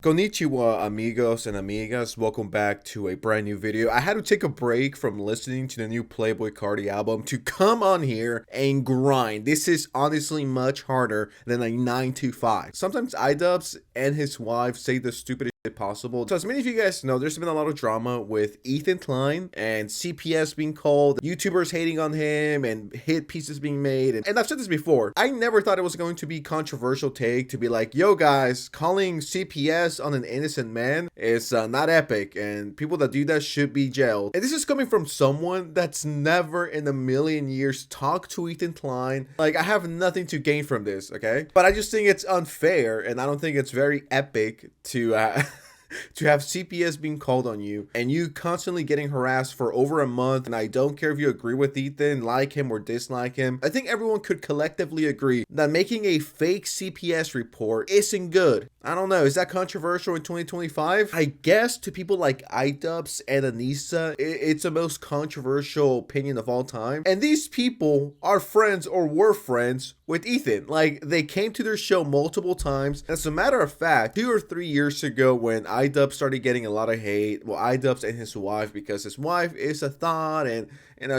Konnichiwa, amigos and amigas. Welcome back to a brand new video. I had to take a break from listening to the new Playboi Carti album to come on here and grind. This is honestly much harder than a 9 to 5. Sometimes iDubbbz and his wife say the stupidest shit possible. So as many of you guys know, there's been a lot of drama with Ethan Klein and CPS being called, YouTubers hating on him, and hit pieces being made. And I've said this before. I never thought it was going to be controversial take to be like, yo guys, calling CPS on an innocent man is not epic, and people that do that should be jailed. And this is coming from someone that's never in a million years talked to Ethan Klein. Like, I have nothing to gain from this, okay? But I just think it's unfair, and I don't think it's very epic to to have CPS being called on you and you constantly getting harassed for over a month. And I don't care if you agree with Ethan, like him or dislike him. I think everyone could collectively agree that making a fake CPS report isn't good. I don't know. Is that controversial in 2025? I guess to people like iDubbbz and Anissa, it's the most controversial opinion of all time. And these people are friends or were friends with Ethan. Like, they came to their show multiple times. As a matter of fact, 2 or 3 years ago when iDubbbz started getting a lot of hate, well, iDubbbz and his wife, because his wife is a thought and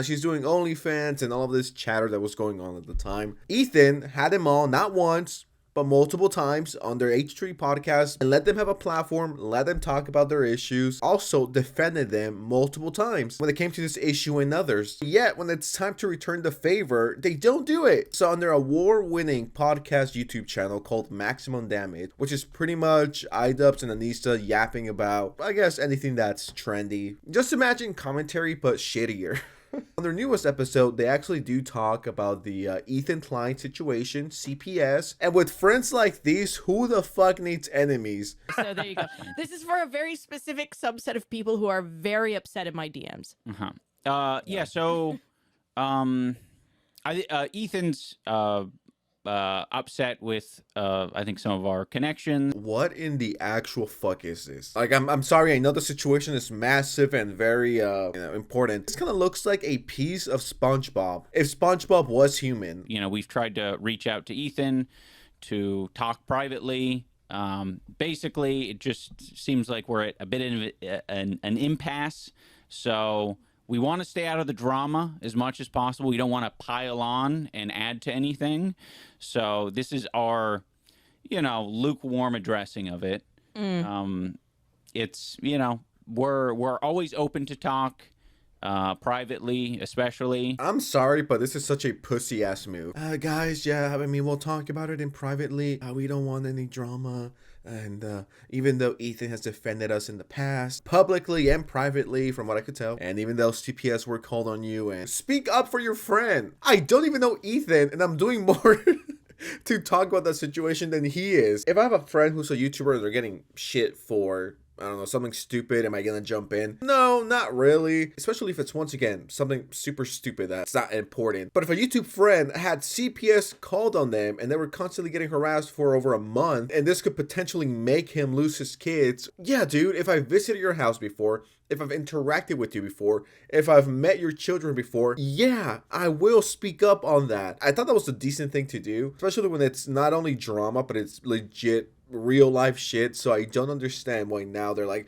she's doing OnlyFans and all of this chatter that was going on at the time. Ethan had them all, not once, but multiple times on their H3 podcast and let them have a platform, let them talk about their issues, also defended them multiple times when it came to this issue and others. Yet, when it's time to return the favor, they don't do it. So on their award-winning podcast YouTube channel called Maximum Damage, which is pretty much iDubbbz and Anissa yapping about, I guess, anything that's trendy. Just imagine commentary, but shittier. On their newest episode, they actually do talk about the Ethan Klein situation, CPS, and with friends like these, who the fuck needs enemies? So there you go. This is for a very specific subset of people who are very upset in my DMs. Yeah. So, Ethan's upset with I think some of our connections. What in the actual fuck is this? Like, I'm sorry, I know the situation is massive and very important. This kind of looks like a piece of SpongeBob if SpongeBob was human. You know, we've tried to reach out to Ethan to talk privately. Basically, it just seems like we're at a bit of an impasse. So we want to stay out of the drama as much as possible. We don't want to pile on and add to anything. So this is our, lukewarm addressing of it. It's, we're always open to talk, privately, especially. I'm sorry, but this is such a pussy ass move. Guys, yeah, I mean, we'll talk about it in privately. We don't want any drama. And even though Ethan has defended us in the past, publicly and privately, from what I could tell, and even though CPS were called on you, and speak up for your friend. I don't even know Ethan, and I'm doing more to talk about that situation than he is. If I have a friend who's a YouTuber and they're getting shit for, I don't know, something stupid, am I gonna jump in? No, not really. Especially if it's, once again, something super stupid that's not important. But if a YouTube friend had CPS called on them and they were constantly getting harassed for over a month, and this could potentially make him lose his kids, yeah, dude, if I visited your house before, if I've interacted with you before, if I've met your children before, yeah, I will speak up on that. I thought that was a decent thing to do, especially when it's not only drama, but it's legit real life shit. So I don't understand why now they're like,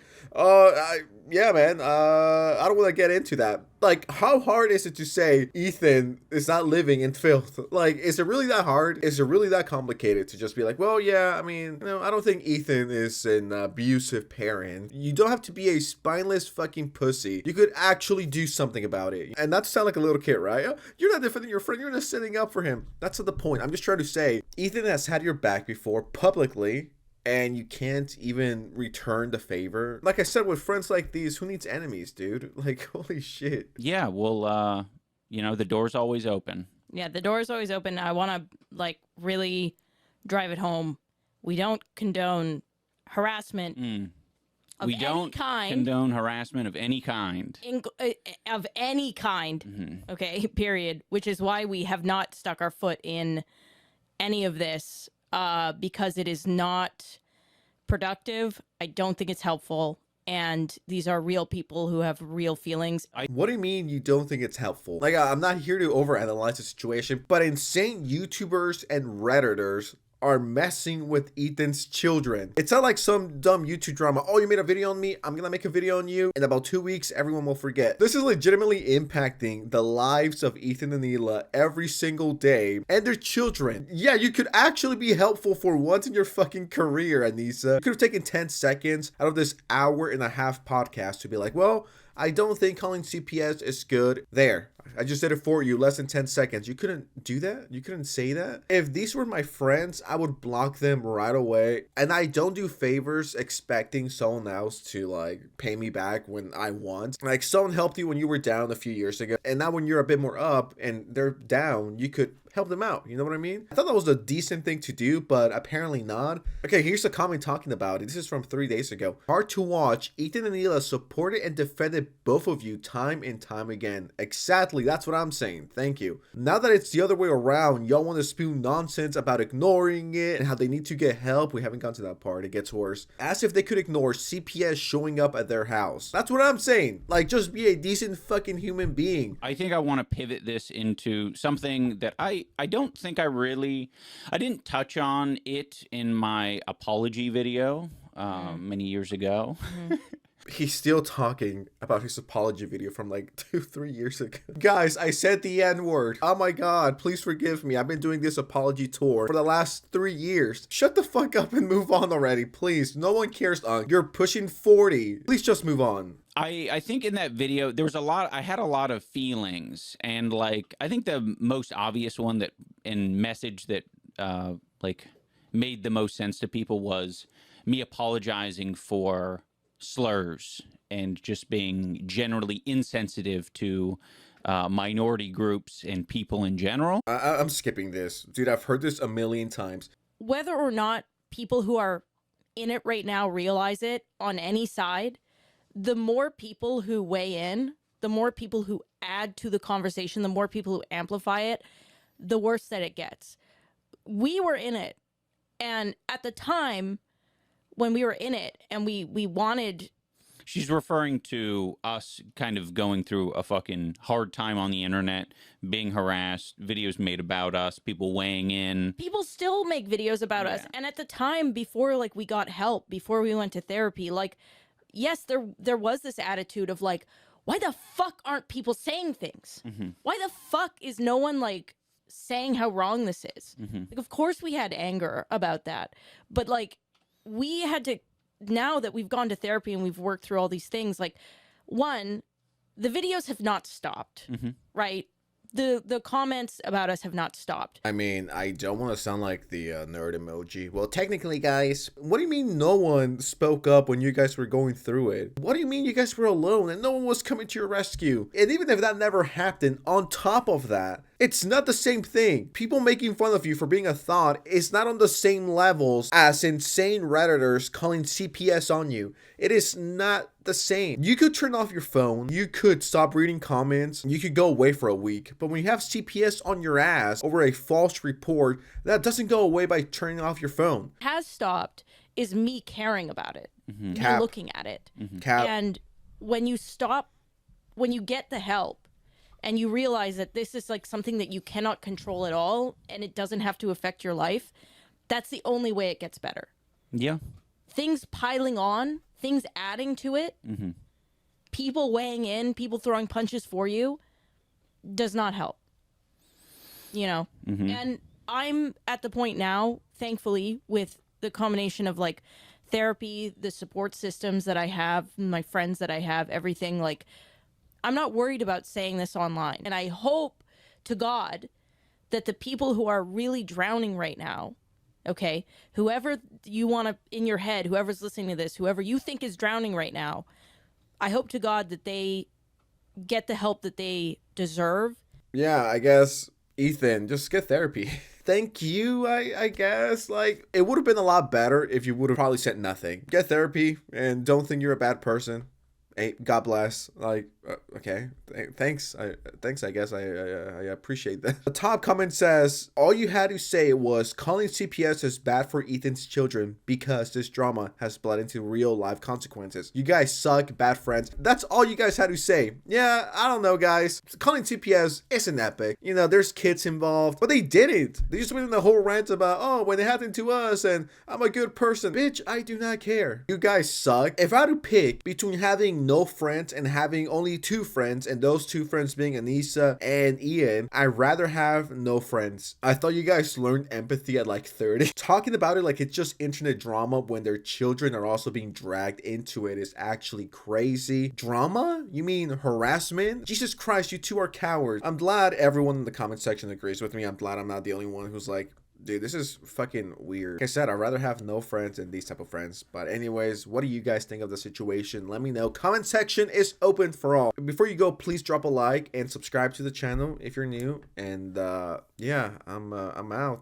yeah, man, I don't want to get into that. Like, how hard is it to say Ethan is not living in filth? Like, is it really that hard? Is it really that complicated to just be like, well, yeah, I mean, I don't think Ethan is an abusive parent. You don't have to be a spineless fucking pussy. You could actually do something about it. And not to sound like a little kid, right? You're not defending your friend, you're just sitting up for him. That's not the point. I'm just trying to say, Ethan has had your back before publicly, and you can't even return the favor. Like I said, with friends like these, who needs enemies, dude? Like, holy shit. Yeah, well, the door's always open. Yeah, the door is always open. I want to, really drive it home. We don't condone harassment of we don't any kind. Condone harassment of any kind. Of any kind, okay, period. Which is why we have not stuck our foot in any of this. Because it is not productive. I don't think it's helpful. And these are real people who have real feelings. What do you mean you don't think it's helpful? Like, I'm not here to overanalyze the situation, but insane YouTubers and Redditors are messing with Ethan's children. It's not like some dumb YouTube drama. Oh, you made a video on me, I'm gonna make a video on you. In about 2 weeks, everyone will forget. This is legitimately impacting the lives of Ethan and Hila every single day and their children. Yeah, you could actually be helpful for once in your fucking career, Anissa. You could have taken 10 seconds out of this hour-and-a-half podcast to be like, well, I don't think calling CPS is good. There. I just did it for you. Less than 10 seconds. You couldn't do that? You couldn't say that? If these were my friends, I would block them right away. And I don't do favors expecting someone else to like pay me back when I want. Like someone helped you when you were down a few years ago. And now when you're a bit more up and they're down, you could help them out. You know what I mean? I thought that was a decent thing to do, but apparently not. Okay, here's the comment talking about it. This is from 3 days ago. Hard to watch. Ethan and Hila supported and defended both of you time and time again. Exactly. That's what I'm saying. Thank you. Now that it's the other way around, y'all want to spew nonsense about ignoring it and how they need to get help. We haven't gotten to that part. It gets worse. As if they could ignore CPS showing up at their house. That's what I'm saying. Like, just be a decent fucking human being. I think I want to pivot this into something that I don't think I didn't touch on it in my apology video many years ago. He's still talking about his apology video from like 2-3 years ago. Guys, I said the N-word. Oh my god, please forgive me. I've been doing this apology tour for the last 3 years. Shut the fuck up and move on already, please. No one cares. You're pushing 40. Please just move on. I think in that video, there was I had a lot of feelings, and like, I think the most obvious one that, and message that, like, made the most sense to people was me apologizing for slurs and just being generally insensitive to minority groups and people in general. I'm skipping this. Dude, I've heard this a million times. Whether or not people who are in it right now realize it on any side, the more people who weigh in, the more people who add to the conversation, the more people who amplify it, the worse that it gets. We were in it. And at the time when we were in it and we wanted... She's referring to us kind of going through a fucking hard time on the internet, being harassed, videos made about us, people weighing in. People still make videos about us. And at the time, before like we got help, before we went to therapy, like, yes, there was this attitude of like, why the fuck aren't people saying things? Why the fuck is no one like saying how wrong this is? Like, of course we had anger about that. But like, we had to, now that we've gone to therapy and we've worked through all these things, like, one, the videos have not stopped, right? The comments about us have not stopped. I mean, I don't want to sound like the nerd emoji. Well, technically, guys, what do you mean no one spoke up when you guys were going through it? What do you mean you guys were alone and no one was coming to your rescue? And even if that never happened, on top of that, it's not the same thing. People making fun of you for being a thought is not on the same levels as insane Redditors calling CPS on you. It is not the same. You could turn off your phone, you could stop reading comments, you could go away for a week, but when you have CPS on your ass over a false report, that doesn't go away by turning off your phone. Has stopped is me caring about it, me looking at it. And when you stop, when you get the help, and you realize that this is like something that you cannot control at all, and it doesn't have to affect your life, that's the only way it gets better. Yeah. Things piling on, things adding to it, people weighing in, people throwing punches for you, does not help. You know? And I'm at the point now, thankfully, with the combination of like therapy, the support systems that I have, my friends that I have, everything, like, I'm not worried about saying this online. And I hope to God that the people who are really drowning right now, okay, whoever you want to, in your head, whoever's listening to this, whoever you think is drowning right now, I hope to God that they get the help that they deserve. Yeah, I guess, Ethan, just get therapy. Thank you, I guess. Like, it would have been a lot better if you would have probably said nothing. Get therapy and don't think you're a bad person. Hey, God bless. Like, okay, thanks. Thanks. I guess I appreciate that. The top comment says, all you had to say was calling CPS is bad for Ethan's children because this drama has bled into real life consequences. You guys suck, bad friends. That's all you guys had to say. Yeah, I don't know, guys. Calling CPS isn't epic. You know, there's kids involved, but they didn't. They just went in the whole rant about, oh, when it happened to us, and I'm a good person. Bitch, I do not care. You guys suck. If I had to pick between having no friends and having only 2 friends, and those 2 friends being Anissa and Ian, I'd rather have no friends. I thought you guys learned empathy at like 30. Talking about it like it's just internet drama when their children are also being dragged into it is actually crazy. Drama? You mean harassment? Jesus Christ, you 2 are cowards. I'm glad everyone in the comment section agrees with me. I'm glad I'm not the only one who's like, dude, this is fucking weird. Like I said, I'd rather have no friends than these type of friends. But anyways, what do you guys think of the situation? Let me know. Comment section is open for all. Before you go, please drop a like and subscribe to the channel if you're new. And yeah, I'm out.